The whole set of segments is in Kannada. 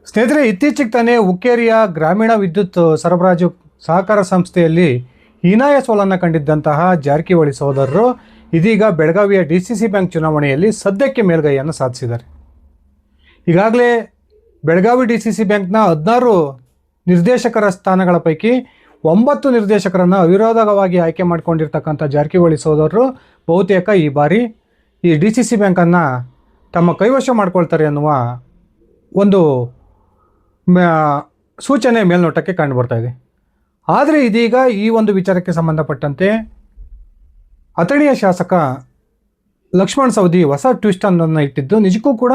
ಸ್ನೇಹಿತರೆ, ಇತ್ತೀಚೆಗೆ ತಾನೇ ಹುಕ್ಕೇರಿಯ ಗ್ರಾಮೀಣ ವಿದ್ಯುತ್ ಸರಬರಾಜು ಸಹಕಾರ ಸಂಸ್ಥೆಯಲ್ಲಿ ಹೀನಾಯ ಸೋಲನ್ನು ಕಂಡಿದ್ದಂತಹ ಜಾರಕಿಹೊಳಿ ಸಹೋದರರು ಇದೀಗ ಬೆಳಗಾವಿಯ DCC ಬ್ಯಾಂಕ್ ಚುನಾವಣೆಯಲ್ಲಿ ಸದ್ಯಕ್ಕೆ ಮೇಲ್ಗೈಯನ್ನು ಸಾಧಿಸಿದ್ದಾರೆ. ಈಗಾಗಲೇ ಬೆಳಗಾವಿ DCC ಬ್ಯಾಂಕ್ನ 16 ನಿರ್ದೇಶಕರ ಸ್ಥಾನಗಳ ಪೈಕಿ 9 ನಿರ್ದೇಶಕರನ್ನು ಅವಿರೋಧವಾಗಿ ಆಯ್ಕೆ ಮಾಡಿಕೊಂಡಿರ್ತಕ್ಕಂಥ ಜಾರಕಿಹೊಳಿ ಸಹೋದರರು ಬಹುತೇಕ ಈ ಬಾರಿ ಈ DCC ಬ್ಯಾಂಕನ್ನು ತಮ್ಮ ಕೈವಶ ಮಾಡ್ಕೊಳ್ತಾರೆ ಅನ್ನುವ ಒಂದು ಸೂಚನೆ ಮೇಲ್ನೋಟಕ್ಕೆ ಕಂಡುಬರ್ತಾ ಇದೆ. ಆದರೆ ಇದೀಗ ಈ ಒಂದು ವಿಚಾರಕ್ಕೆ ಸಂಬಂಧಪಟ್ಟಂತೆ ಅಥಣಿಯ ಶಾಸಕ ಲಕ್ಷ್ಮಣ್ ಸವದಿ ಹೊಸ ಟ್ವಿಸ್ಟನ್ನು ಇಟ್ಟಿದ್ದು, ನಿಜಕ್ಕೂ ಕೂಡ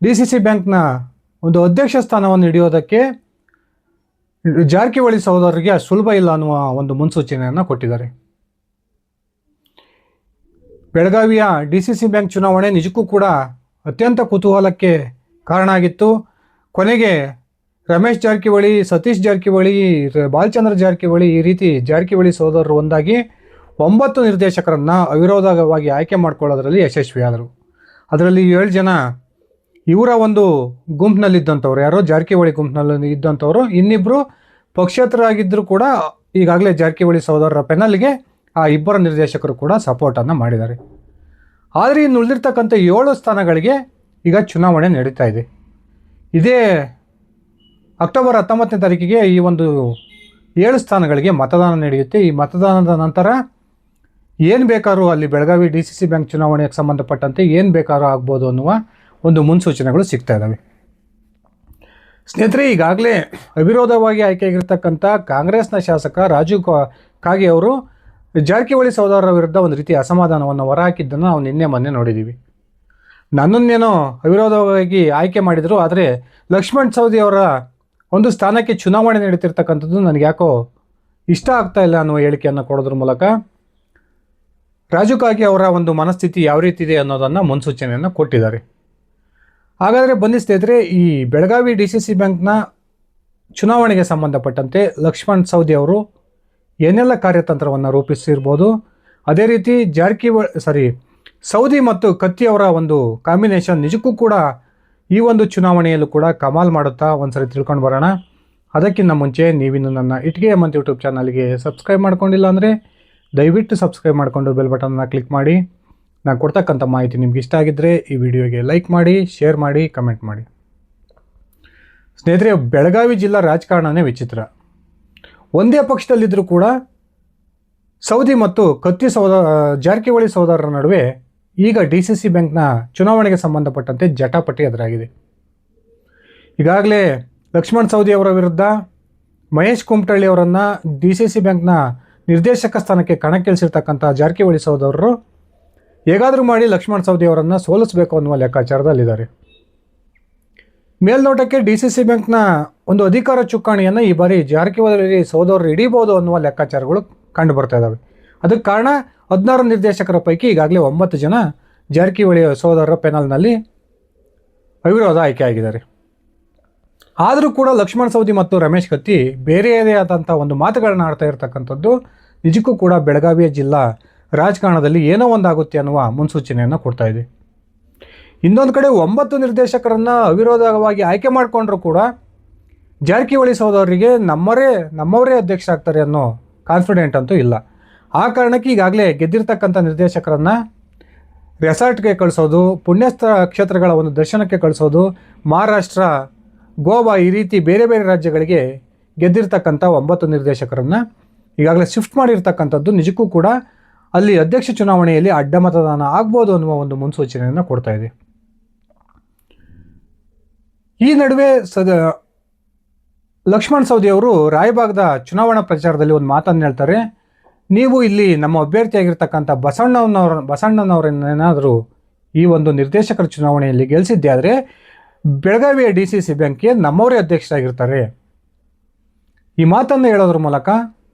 DCC ಬ್ಯಾಂಕ್ನ ಒಂದು ಅಧ್ಯಕ್ಷ ಸ್ಥಾನವನ್ನು ಹಿಡಿಯೋದಕ್ಕೆ ಜಾರಕಿಹೊಳಿ ಸಹೋದರರಿಗೆ ಸುಲಭ ಇಲ್ಲ ಅನ್ನುವ ಒಂದು ಮುನ್ಸೂಚನೆಯನ್ನು ಕೊಟ್ಟಿದ್ದಾರೆ. ಬೆಳಗಾವಿಯ DCC ಬ್ಯಾಂಕ್ ಚುನಾವಣೆ ನಿಜಕ್ಕೂ ಕೂಡ ಅತ್ಯಂತ ಕುತೂಹಲಕ್ಕೆ ಕಾರಣ ಆಗಿತ್ತು. ಕೊನೆಗೆ ರಮೇಶ್ ಜಾರಕಿಹೊಳಿ, ಸತೀಶ್ ಜಾರಕಿಹೊಳಿ, ಬಾಲಚಂದ್ರ ಜಾರಕಿಹೊಳಿ ಈ ರೀತಿ ಜಾರಕಿಹೊಳಿ ಸಹೋದರರು ಒಂದಾಗಿ 9 ನಿರ್ದೇಶಕರನ್ನು ಅವಿರೋಧವಾಗಿ ಆಯ್ಕೆ ಮಾಡಿಕೊಳ್ಳೋದ್ರಲ್ಲಿ ಯಶಸ್ವಿಯಾದರು. ಅದರಲ್ಲಿ 7 ಜನ ಇವರ ಒಂದು ಗುಂಪಿನಲ್ಲಿದ್ದಂಥವ್ರು, ಯಾರೋ ಜಾರಕಿಹೊಳಿ ಗುಂಪಿನಲ್ಲಿ ಇದ್ದಂಥವ್ರು, ಇನ್ನಿಬ್ಬರು ಪಕ್ಷೇತರಾಗಿದ್ದರೂ ಕೂಡ ಈಗಾಗಲೇ ಜಾರಕಿಹೊಳಿ ಸಹೋದರರ ಪೆನಲ್ಗೆ ಆ ಇಬ್ಬರ ನಿರ್ದೇಶಕರು ಕೂಡ ಸಪೋರ್ಟನ್ನು ಮಾಡಿದ್ದಾರೆ. ಆದರೆ ಇನ್ನು ಉಳಿದಿರ್ತಕ್ಕಂಥ 7 ಸ್ಥಾನಗಳಿಗೆ ಈಗ ಚುನಾವಣೆ ನಡೀತಾ ಇದೆ. ಇದೇ ಅಕ್ಟೋಬರ್ 19ನೇ ತಾರೀಕಿಗೆ ಈ ಒಂದು 7 ಸ್ಥಾನಗಳಿಗೆ ಮತದಾನ ನಡೆಯುತ್ತೆ. ಈ ಮತದಾನದ ನಂತರ ಏನು ಬೇಕಾದ್ರೂ ಅಲ್ಲಿ ಬೆಳಗಾವಿ DCC ಬ್ಯಾಂಕ್ ಚುನಾವಣೆಗೆ ಸಂಬಂಧಪಟ್ಟಂತೆ ಏನು ಬೇಕಾದ್ರೂ ಆಗ್ಬೋದು ಅನ್ನುವ ಒಂದು ಮುನ್ಸೂಚನೆಗಳು ಸಿಗ್ತಾ ಇದ್ದಾವೆ. ಸ್ನೇಹಿತರೆ, ಈಗಾಗಲೇ ಅವಿರೋಧವಾಗಿ ಆಯ್ಕೆಯಾಗಿರ್ತಕ್ಕಂಥ ಕಾಂಗ್ರೆಸ್ನ ಶಾಸಕ ರಾಜು ಕಾಗೆ ಅವರು ಜಾರಕಿಹೊಳಿ ಸಹೋದರರ ವಿರುದ್ಧ ಒಂದು ರೀತಿ ಅಸಮಾಧಾನವನ್ನು ಹೊರಹಾಕಿದ್ದನ್ನು ನಾವು ನಿನ್ನೆ ಮೊನ್ನೆ ನೋಡಿದ್ದೀವಿ. ನನ್ನನ್ನೇನೋ ಅವಿರೋಧವಾಗಿ ಆಯ್ಕೆ ಮಾಡಿದರು, ಆದರೆ ಲಕ್ಷ್ಮಣ್ ಸವದಿ ಅವರ ಒಂದು ಸ್ಥಾನಕ್ಕೆ ಚುನಾವಣೆ ನಡೀತಿರ್ತಕ್ಕಂಥದ್ದು ನನಗೆ ಯಾಕೋ ಇಷ್ಟ ಆಗ್ತಾ ಇಲ್ಲ ಅನ್ನುವ ಹೇಳಿಕೆಯನ್ನು ಕೊಡೋದ್ರ ಮೂಲಕ ರಾಜು ಕಾಗೆ ಅವರ ಒಂದು ಮನಸ್ಥಿತಿ ಯಾವ ರೀತಿ ಇದೆ ಅನ್ನೋದನ್ನು ಮುನ್ಸೂಚನೆಯನ್ನು ಕೊಟ್ಟಿದ್ದಾರೆ. ಹಾಗಾದರೆ ಬನ್ನಿ ಸ್ನೇಹಿತರೆ, ಈ ಬೆಳಗಾವಿ DCC ಬ್ಯಾಂಕ್ನ ಚುನಾವಣೆಗೆ ಸಂಬಂಧಪಟ್ಟಂತೆ ಲಕ್ಷ್ಮಣ್ ಸವದಿ ಅವರು ಏನೆಲ್ಲ ಕಾರ್ಯತಂತ್ರವನ್ನು ರೂಪಿಸಿರ್ಬೋದು, ಅದೇ ರೀತಿ ಸವದಿ ಮತ್ತು ಕತ್ತಿ ಅವರ ಒಂದು ಕಾಂಬಿನೇಷನ್ ನಿಜಕ್ಕೂ ಕೂಡ ಈ ಒಂದು ಚುನಾವಣೆಯಲ್ಲೂ ಕೂಡ ಕಮಾಲ್ ಮಾಡುತ್ತಾ ಒಂದ್ಸರಿ ತಿಳ್ಕೊಂಡು ಬರೋಣ. ಅದಕ್ಕಿಂತ ಮುಂಚೆ ನೀವಿನ್ನು ನನ್ನ ಇಟ್ಗೆ ಮಂತ್ ಯೂಟ್ಯೂಬ್ ಚಾನಲ್ಗೆ ಸಬ್ಸ್ಕ್ರೈಬ್ ಮಾಡ್ಕೊಂಡಿಲ್ಲ ಅಂದರೆ ದಯವಿಟ್ಟು ಸಬ್ಸ್ಕ್ರೈಬ್ ಮಾಡಿಕೊಂಡು ಬೆಲ್ ಬಟನ್ನ ಕ್ಲಿಕ್ ಮಾಡಿ. ನಾನು ಕೊಡ್ತಕ್ಕಂಥ ಮಾಹಿತಿ ನಿಮ್ಗೆ ಇಷ್ಟ ಆಗಿದ್ದರೆ ಈ ವಿಡಿಯೋಗೆ ಲೈಕ್ ಮಾಡಿ, ಶೇರ್ ಮಾಡಿ, ಕಮೆಂಟ್ ಮಾಡಿ. ಸ್ನೇಹಿತರೆ, ಬೆಳಗಾವಿ ಜಿಲ್ಲಾ ರಾಜಕಾರಣನೇ ವಿಚಿತ್ರ. ಒಂದೇ ಪಕ್ಷದಲ್ಲಿದ್ದರೂ ಕೂಡ ಸವದಿ ಮತ್ತು ಕತ್ತಿ ಜಾರಕಿಹೊಳಿ ಸಹೋದರರ ನಡುವೆ ಈಗ DCC ಬ್ಯಾಂಕ್ನ ಚುನಾವಣೆಗೆ ಸಂಬಂಧಪಟ್ಟಂತೆ ಜಟಾಪಟಿ ಎದುರಾಗಿದೆ. ಈಗಾಗಲೇ ಲಕ್ಷ್ಮಣ್ ಸವದಿ ಅವರ ವಿರುದ್ಧ ಮಹೇಶ್ ಕುಮಟಳ್ಳಿ ಅವರನ್ನು DCC ಬ್ಯಾಂಕ್ನ ನಿರ್ದೇಶಕ ಸ್ಥಾನಕ್ಕೆ ಕಣಕ್ಕಿಳಿಸಿರ್ತಕ್ಕಂಥ ಜಾರಕಿಹೊಳಿ ಸಹೋದರರು ಹೇಗಾದರೂ ಮಾಡಿ ಲಕ್ಷ್ಮಣ್ ಸವದಿ ಅವರನ್ನು ಸೋಲಿಸಬೇಕು ಅನ್ನುವ ಲೆಕ್ಕಾಚಾರದಲ್ಲಿದ್ದಾರೆ. ಮೇಲ್ನೋಟಕ್ಕೆ DCC ಬ್ಯಾಂಕ್ನ ಒಂದು ಅಧಿಕಾರ ಚುಕ್ಕಾಣಿಯನ್ನು ಈ ಬಾರಿ ಜಾರಕಿಹೊಳಿ ಸಹೋದರರು ಹಿಡಿಬೋದು ಅನ್ನುವ ಲೆಕ್ಕಾಚಾರಗಳು ಕಂಡು ಬರ್ತಾ ಇದ್ದಾವೆ. ಅದಕ್ಕೆ ಕಾರಣ 16 ನಿರ್ದೇಶಕರ ಪೈಕಿ ಈಗಾಗಲೇ 9 ಜನ ಜಾರಕಿಹೊಳಿ ಸಹೋದರರ ಪೆನಲ್ನಲ್ಲಿ ಅವಿರೋಧ ಆಯ್ಕೆಯಾಗಿದ್ದಾರೆ. ಆದರೂ ಕೂಡ ಲಕ್ಷ್ಮಣ್ ಸವದಿ ಮತ್ತು ರಮೇಶ್ ಕತ್ತಿ ಬೇರೆಯದೇ ಆದಂಥ ಒಂದು ಮಾತುಗಳನ್ನ ಆಡ್ತಾ ಇರತಕ್ಕಂಥದ್ದು ನಿಜಕ್ಕೂ ಕೂಡ ಬೆಳಗಾವಿಯ ಜಿಲ್ಲಾ ರಾಜಕಾರಣದಲ್ಲಿ ಏನೋ ಒಂದಾಗುತ್ತೆ ಅನ್ನುವ ಮುನ್ಸೂಚನೆಯನ್ನು ಕೊಡ್ತಾ ಇದೆ. ಇನ್ನೊಂದು ಕಡೆ 9 ನಿರ್ದೇಶಕರನ್ನು ಅವಿರೋಧವಾಗಿ ಆಯ್ಕೆ ಮಾಡಿಕೊಂಡ್ರೂ ಕೂಡ ಜಾರಕಿಹೊಳಿ ಸಹೋದರರಿಗೆ ನಮ್ಮವರೇ ಅಧ್ಯಕ್ಷ ಆಗ್ತಾರೆ ಅನ್ನೋ ಕಾನ್ಫಿಡೆಂಟ್ ಅಂತೂ ಇಲ್ಲ. ಆ ಕಾರಣಕ್ಕೆ ಈಗಾಗಲೇ ಗೆದ್ದಿರ್ತಕ್ಕಂಥ ನಿರ್ದೇಶಕರನ್ನು ರೆಸಾರ್ಟ್ಗೆ ಕಳಿಸೋದು, ಪುಣ್ಯಸ್ಥ ಕ್ಷೇತ್ರಗಳ ಒಂದು ದರ್ಶನಕ್ಕೆ ಕಳಿಸೋದು, ಮಹಾರಾಷ್ಟ್ರ, ಗೋವಾ ಈ ರೀತಿ ಬೇರೆ ಬೇರೆ ರಾಜ್ಯಗಳಿಗೆ ಗೆದ್ದಿರ್ತಕ್ಕಂಥ 9 ನಿರ್ದೇಶಕರನ್ನು ಈಗಾಗಲೇ ಶಿಫ್ಟ್ ಮಾಡಿರ್ತಕ್ಕಂಥದ್ದು ನಿಜಕ್ಕೂ ಕೂಡ ಅಲ್ಲಿ ಅಧ್ಯಕ್ಷ ಚುನಾವಣೆಯಲ್ಲಿ ಅಡ್ಡ ಮತದಾನ ಆಗ್ಬೋದು ಅನ್ನುವ ಒಂದು ಮುನ್ಸೂಚನೆಯನ್ನು ಕೊಡ್ತಾ ಇದೆ. ಈ ನಡುವೆ ಲಕ್ಷ್ಮಣ್ ಸವದಿ ಅವರು ರಾಯಬಾಗದ ಚುನಾವಣಾ ಪ್ರಚಾರದಲ್ಲಿ ಒಂದು ಮಾತನ್ನು ಹೇಳ್ತಾರೆ. ನೀವು ಇಲ್ಲಿ ನಮ್ಮ ಅಭ್ಯರ್ಥಿಯಾಗಿರ್ತಕ್ಕಂಥ ಬಸಣ್ಣನವರನ್ನೇನಾದರೂ ಈ ಒಂದು ನಿರ್ದೇಶಕರ ಚುನಾವಣೆಯಲ್ಲಿ ಗೆಲ್ಲಿಸಿದ್ದೆ ಆದರೆ ಬೆಳಗಾವಿಯ DCC ಬ್ಯಾಂಕ್ಗೆ ನಮ್ಮವರೇ ಅಧ್ಯಕ್ಷರಾಗಿರ್ತಾರೆ. ಈ ಮಾತನ್ನು ಹೇಳೋದ್ರ ಮೂಲಕ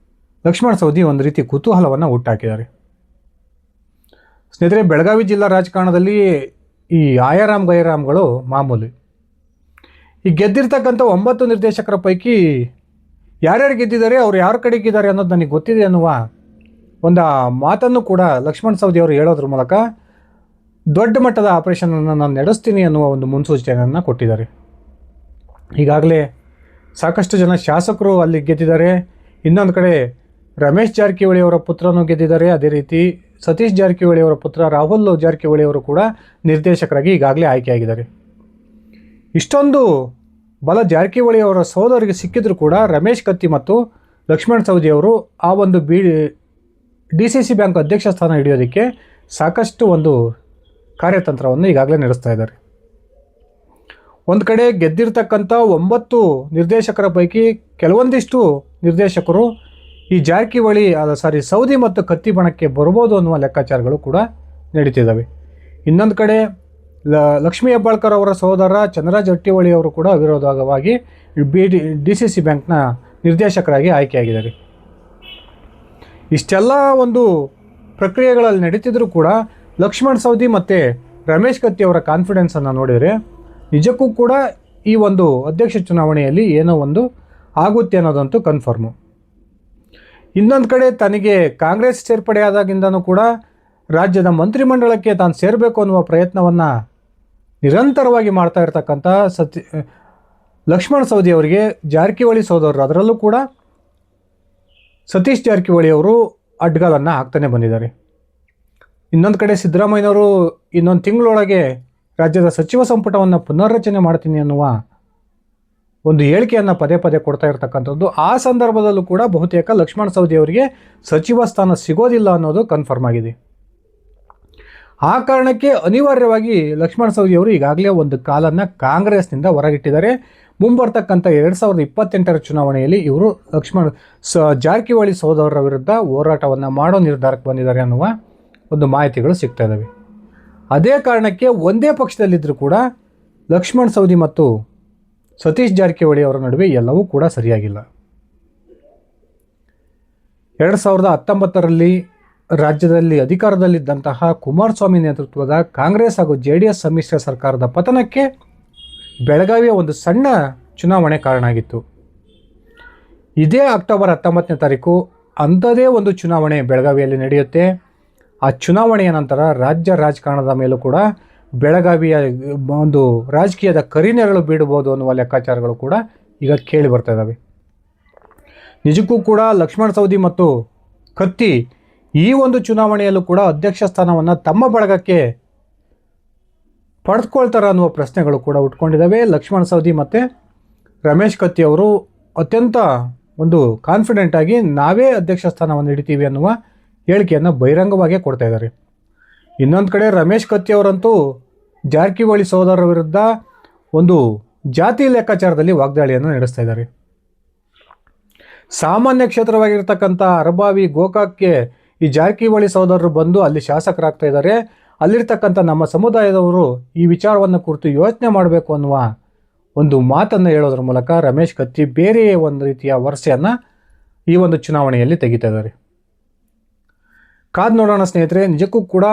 ಲಕ್ಷ್ಮಣ್ ಸವದಿ ಒಂದು ರೀತಿ ಕುತೂಹಲವನ್ನು ಹುಟ್ಟಾಕಿದ್ದಾರೆ. ಸ್ನೇಹಿತರೆ, ಬೆಳಗಾವಿ ಜಿಲ್ಲಾ ರಾಜಕಾರಣದಲ್ಲಿ ಈ ಆಯಾರಾಮ್ ಗೈರಾಮ್ಗಳು ಮಾಮೂಲಿ. ಈ ಗೆದ್ದಿರ್ತಕ್ಕಂಥ 9 ನಿರ್ದೇಶಕರ ಪೈಕಿ ಯಾರ್ಯಾರು ಗೆದ್ದಿದ್ದಾರೆ, ಅವ್ರು ಯಾರ ಕಡೆಗಿದ್ದಾರೆ ಅನ್ನೋದು ನನಗೆ ಗೊತ್ತಿದೆ ಅನ್ನುವ ಒಂದು ಮಾತನ್ನು ಕೂಡ ಲಕ್ಷ್ಮಣ್ ಸವದಿ ಅವರು ಹೇಳೋದ್ರ ಮೂಲಕ ದೊಡ್ಡ ಮಟ್ಟದ ಆಪರೇಷನನ್ನು ನಾನು ನಡೆಸ್ತೀನಿ ಅನ್ನುವ ಒಂದು ಮುನ್ಸೂಚನೆಯನ್ನು ಕೊಟ್ಟಿದ್ದಾರೆ. ಈಗಾಗಲೇ ಸಾಕಷ್ಟು ಜನ ಶಾಸಕರು ಅಲ್ಲಿ ಗೆದ್ದಿದ್ದಾರೆ. ಇನ್ನೊಂದು ಕಡೆ ರಮೇಶ್ ಜಾರಕಿಹೊಳಿ ಅವರ ಪುತ್ರನೂ ಗೆದ್ದಿದ್ದಾರೆ. ಅದೇ ರೀತಿ ಸತೀಶ್ ಜಾರಕಿಹೊಳಿ ಅವರ ಪುತ್ರ ರಾಹುಲ್ ಜಾರಕಿಹೊಳಿ ಅವರು ಕೂಡ ನಿರ್ದೇಶಕರಾಗಿ ಈಗಾಗಲೇ ಆಯ್ಕೆಯಾಗಿದ್ದಾರೆ. ಇಷ್ಟೊಂದು ಬಲ ಜಾರಕಿಹೊಳಿ ಅವರ ಸಹೋದರಿಗೆ ಸಿಕ್ಕಿದ್ರು ಕೂಡ ರಮೇಶ್ ಕತ್ತಿ ಮತ್ತು ಲಕ್ಷ್ಮಣ್ ಸವದಿ ಅವರು ಆ ಒಂದು DCC ಬ್ಯಾಂಕ್ ಅಧ್ಯಕ್ಷ ಸ್ಥಾನ ಹಿಡಿಯೋದಕ್ಕೆ ಸಾಕಷ್ಟು ಒಂದು ಕಾರ್ಯತಂತ್ರವನ್ನು ಈಗಾಗಲೇ ನಡೆಸ್ತಾ ಇದ್ದಾರೆ. ಒಂದು ಕಡೆ ಗೆದ್ದಿರ್ತಕ್ಕಂಥ 9 ನಿರ್ದೇಶಕರ ಪೈಕಿ ಕೆಲವೊಂದಿಷ್ಟು ನಿರ್ದೇಶಕರು ಈ ಸೌದಿ ಮತ್ತು ಕತ್ತಿ ಬಣಕ್ಕೆ ಬರ್ಬೋದು ಅನ್ನುವ ಲೆಕ್ಕಾಚಾರಗಳು ಕೂಡ ನಡೀತಿದ್ದಾವೆ. ಇನ್ನೊಂದು ಕಡೆ ಲಕ್ಷ್ಮೀ ಹೆಬ್ಬಾಳ್ಕರ್ ಅವರ ಸಹೋದರ ಚಂದ್ರರಾಜ್ ಹಟ್ಟಿಹೊಳಿ ಅವರು ಕೂಡ ಅವಿರೋಧವಾಗಿ DCC ಬ್ಯಾಂಕ್ನ ನಿರ್ದೇಶಕರಾಗಿ ಆಯ್ಕೆಯಾಗಿದ್ದಾರೆ. ಇಷ್ಟೆಲ್ಲ ಒಂದು ಪ್ರಕ್ರಿಯೆಗಳಲ್ಲಿ ನಡೀತಿದ್ರೂ ಕೂಡ ಲಕ್ಷ್ಮಣ್ ಸವದಿ ಮತ್ತು ರಮೇಶ್ ಕತ್ತಿ ಅವರ ಕಾನ್ಫಿಡೆನ್ಸನ್ನು ನೋಡಿದರೆ ನಿಜಕ್ಕೂ ಕೂಡ ಈ ಒಂದು ಅಧ್ಯಕ್ಷ ಚುನಾವಣೆಯಲ್ಲಿ ಏನೋ ಒಂದು ಆಗುತ್ತೆ ಅನ್ನೋದಂತೂ ಕನ್ಫರ್ಮು. ಇನ್ನೊಂದು ಕಡೆ ತನಗೆ ಕಾಂಗ್ರೆಸ್ ಸೇರ್ಪಡೆಯಾದಾಗಿಂದನೂ ಕೂಡ ರಾಜ್ಯದ ಮಂತ್ರಿಮಂಡಲಕ್ಕೆ ತಾನು ಸೇರಬೇಕು ಅನ್ನುವ ಪ್ರಯತ್ನವನ್ನು ನಿರಂತರವಾಗಿ ಮಾಡ್ತಾ ಇರ್ತಕ್ಕಂಥ ಲಕ್ಷ್ಮಣ್ ಸವದಿ ಅವರಿಗೆ ಜಾರಕಿಹೊಳಿ ಸಹೋದರರು, ಅದರಲ್ಲೂ ಕೂಡ ಸತೀಶ್ ಜಾರಕಿಹೊಳಿ ಅವರು ಅಡ್ಡಗಾಲನ್ನು ಹಾಕ್ತಾನೆ ಬಂದಿದ್ದಾರೆ. ಇನ್ನೊಂದು ಕಡೆ ಸಿದ್ದರಾಮಯ್ಯನವರು ಇನ್ನೊಂದು ತಿಂಗಳೊಳಗೆ ರಾಜ್ಯದ ಸಚಿವ ಸಂಪುಟವನ್ನು ಪುನರ್ರಚನೆ ಮಾಡ್ತೀನಿ ಅನ್ನುವ ಒಂದು ಹೇಳಿಕೆಯನ್ನು ಪದೇ ಪದೇ ಕೊಡ್ತಾ ಇರ್ತಕ್ಕಂಥದ್ದು. ಆ ಸಂದರ್ಭದಲ್ಲೂ ಕೂಡ ಬಹುತೇಕ ಲಕ್ಷ್ಮಣ್ ಸವದಿ ಅವರಿಗೆ ಸಚಿವ ಸ್ಥಾನ ಸಿಗೋದಿಲ್ಲ ಅನ್ನೋದು ಕನ್ಫರ್ಮ್ ಆಗಿದೆ. ಆ ಕಾರಣಕ್ಕೆ ಅನಿವಾರ್ಯವಾಗಿ ಲಕ್ಷ್ಮಣ್ ಸವದಿ ಅವರು ಈಗಾಗಲೇ ಒಂದು ಕಾಲನ್ನು ಕಾಂಗ್ರೆಸ್ನಿಂದ ಹೊರಗಿಟ್ಟಿದ್ದಾರೆ. ಮುಂಬರ್ತಕ್ಕಂಥ 2028ರ ಚುನಾವಣೆಯಲ್ಲಿ ಇವರು ಜಾರಕಿಹೊಳಿ ಸಹೋದರರ ವಿರುದ್ಧ ಹೋರಾಟವನ್ನು ಮಾಡೋ ನಿರ್ಧಾರಕ್ಕೆ ಬಂದಿದ್ದಾರೆ ಅನ್ನುವ ಒಂದು ಮಾಹಿತಿಗಳು ಸಿಗ್ತಾ ಇದ್ದಾವೆ. ಅದೇ ಕಾರಣಕ್ಕೆ ಒಂದೇ ಪಕ್ಷದಲ್ಲಿದ್ದರೂ ಕೂಡ ಲಕ್ಷ್ಮಣ್ ಸವದಿ ಮತ್ತು ಸತೀಶ್ ಜಾರಕಿಹೊಳಿ ಅವರ ನಡುವೆ ಎಲ್ಲವೂ ಕೂಡ ಸರಿಯಾಗಿಲ್ಲ. 2019ರಲ್ಲಿ ರಾಜ್ಯದಲ್ಲಿ ಅಧಿಕಾರದಲ್ಲಿದ್ದಂತಹ ಕುಮಾರಸ್ವಾಮಿ ನೇತೃತ್ವದ ಕಾಂಗ್ರೆಸ್ ಹಾಗೂ JDS ಸಮ್ಮಿಶ್ರ ಸರ್ಕಾರದ ಪತನಕ್ಕೆ ಬೆಳಗಾವಿಯ ಒಂದು ಸಣ್ಣ ಚುನಾವಣೆ ಕಾರಣ ಆಗಿತ್ತು. ಇದೇ ಅಕ್ಟೋಬರ್ 19ನೇ ತಾರೀಕು ಅಂಥದೇ ಒಂದು ಚುನಾವಣೆ ಬೆಳಗಾವಿಯಲ್ಲಿ ನಡೆಯುತ್ತೆ. ಆ ಚುನಾವಣೆಯ ನಂತರ ರಾಜ್ಯ ರಾಜಕಾರಣದ ಮೇಲೂ ಕೂಡ ಬೆಳಗಾವಿಯ ಒಂದು ರಾಜಕೀಯದ ಕರಿನೆರಳು ಬೀಳಬಹುದು ಅನ್ನುವ ಲೆಕ್ಕಾಚಾರಗಳು ಕೂಡ ಈಗ ಕೇಳಿ ಬರ್ತಾ ಇದ್ದಾವೆ. ನಿಜಕ್ಕೂ ಕೂಡ ಲಕ್ಷ್ಮಣ್ ಸವದಿ ಮತ್ತು ಕತ್ತಿ ಈ ಒಂದು ಚುನಾವಣೆಯಲ್ಲೂ ಕೂಡ ಅಧ್ಯಕ್ಷ ಸ್ಥಾನವನ್ನು ತಮ್ಮ ಬಳಗಕ್ಕೆ ಪಡೆದುಕೊಳ್ತಾರೆ ಅನ್ನುವ ಪ್ರಶ್ನೆಗಳು ಕೂಡ ಉಟ್ಕೊಂಡಿದ್ದಾವೆ. ಲಕ್ಷ್ಮಣ್ ಸವದಿ ಮತ್ತು ರಮೇಶ್ ಕತ್ತಿ ಅವರು ಅತ್ಯಂತ ಒಂದು ಕಾನ್ಫಿಡೆಂಟಾಗಿ ನಾವೇ ಅಧ್ಯಕ್ಷ ಸ್ಥಾನವನ್ನು ಹಿಡಿತೀವಿ ಅನ್ನುವ ಹೇಳಿಕೆಯನ್ನು ಬಹಿರಂಗವಾಗಿಯೇ ಕೊಡ್ತಾ ಇದ್ದಾರೆ. ಇನ್ನೊಂದು ಕಡೆ ರಮೇಶ್ ಕತ್ತಿ ಅವರಂತೂ ಜಾರಕಿಹೊಳಿ ಸಹೋದರರ ವಿರುದ್ಧ ಒಂದು ಜಾತಿ ಲೆಕ್ಕಾಚಾರದಲ್ಲಿ ವಾಗ್ದಾಳಿಯನ್ನು ನಡೆಸ್ತಾ ಇದ್ದಾರೆ. ಸಾಮಾನ್ಯ ಕ್ಷೇತ್ರವಾಗಿರ್ತಕ್ಕಂಥ ಅರಬಾವಿ ಗೋಕಾಕ್ಗೆ ಈ ಜಾರಕಿಹೊಳಿ ಸಹೋದರರು ಬಂದು ಅಲ್ಲಿ ಶಾಸಕರಾಗ್ತಾ ಇದ್ದಾರೆ. ಅಲ್ಲಿರ್ತಕ್ಕಂಥ ನಮ್ಮ ಸಮುದಾಯದವರು ಈ ವಿಚಾರವನ್ನು ಕುರಿತು ಯೋಚನೆ ಮಾಡಬೇಕು ಅನ್ನುವ ಒಂದು ಮಾತನ್ನು ಹೇಳೋದ್ರ ಮೂಲಕ ರಮೇಶ್ ಕತ್ತಿ ಬೇರೆ ಒಂದು ರೀತಿಯ ವರಸೆಯನ್ನು ಈ ಒಂದು ಚುನಾವಣೆಯಲ್ಲಿ ತೆಗಿತಾ ಇದ್ದಾರೆ. ಕಾದು ನೋಡೋಣ ಸ್ನೇಹಿತರೆ. ನಿಜಕ್ಕೂ ಕೂಡ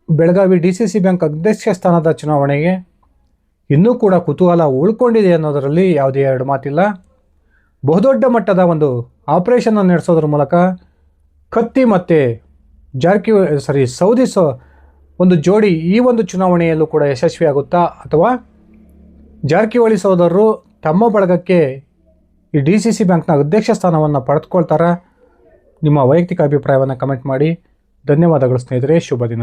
ಬೆಳಗಾವಿ DCC ಬ್ಯಾಂಕ್ ಅಧ್ಯಕ್ಷ ಸ್ಥಾನದ ಚುನಾವಣೆಗೆ ಇನ್ನೂ ಕೂಡ ಕುತೂಹಲ ಉಳ್ಕೊಂಡಿದೆ ಅನ್ನೋದರಲ್ಲಿ ಯಾವುದೇ ಎರಡು ಮಾತಿಲ್ಲ. ಬಹುದೊಡ್ಡ ಮಟ್ಟದ ಒಂದು ಆಪರೇಷನ್ನ ನಡೆಸೋದ್ರ ಮೂಲಕ ಕತ್ತಿ ಮತ್ತು ಸೌದಿ ಒಂದು ಜೋಡಿ ಈ ಒಂದು ಚುನಾವಣೆಯಲ್ಲೂ ಕೂಡ ಯಶಸ್ವಿಯಾಗುತ್ತಾ, ಅಥವಾ ಜಾರಕಿಹೊಳಿ ಸಹೋದರರು ತಮ್ಮ ಬಳಗಕ್ಕೆ ಈ DCC ಬ್ಯಾಂಕ್ನ ಅಧ್ಯಕ್ಷ ಸ್ಥಾನವನ್ನು ಪಡೆದುಕೊಳ್ತಾರಾ? ನಿಮ್ಮ ವೈಯಕ್ತಿಕ ಅಭಿಪ್ರಾಯವನ್ನು ಕಮೆಂಟ್ ಮಾಡಿ. ಧನ್ಯವಾದಗಳು ಸ್ನೇಹಿತರೆ. ಶುಭ ದಿನ.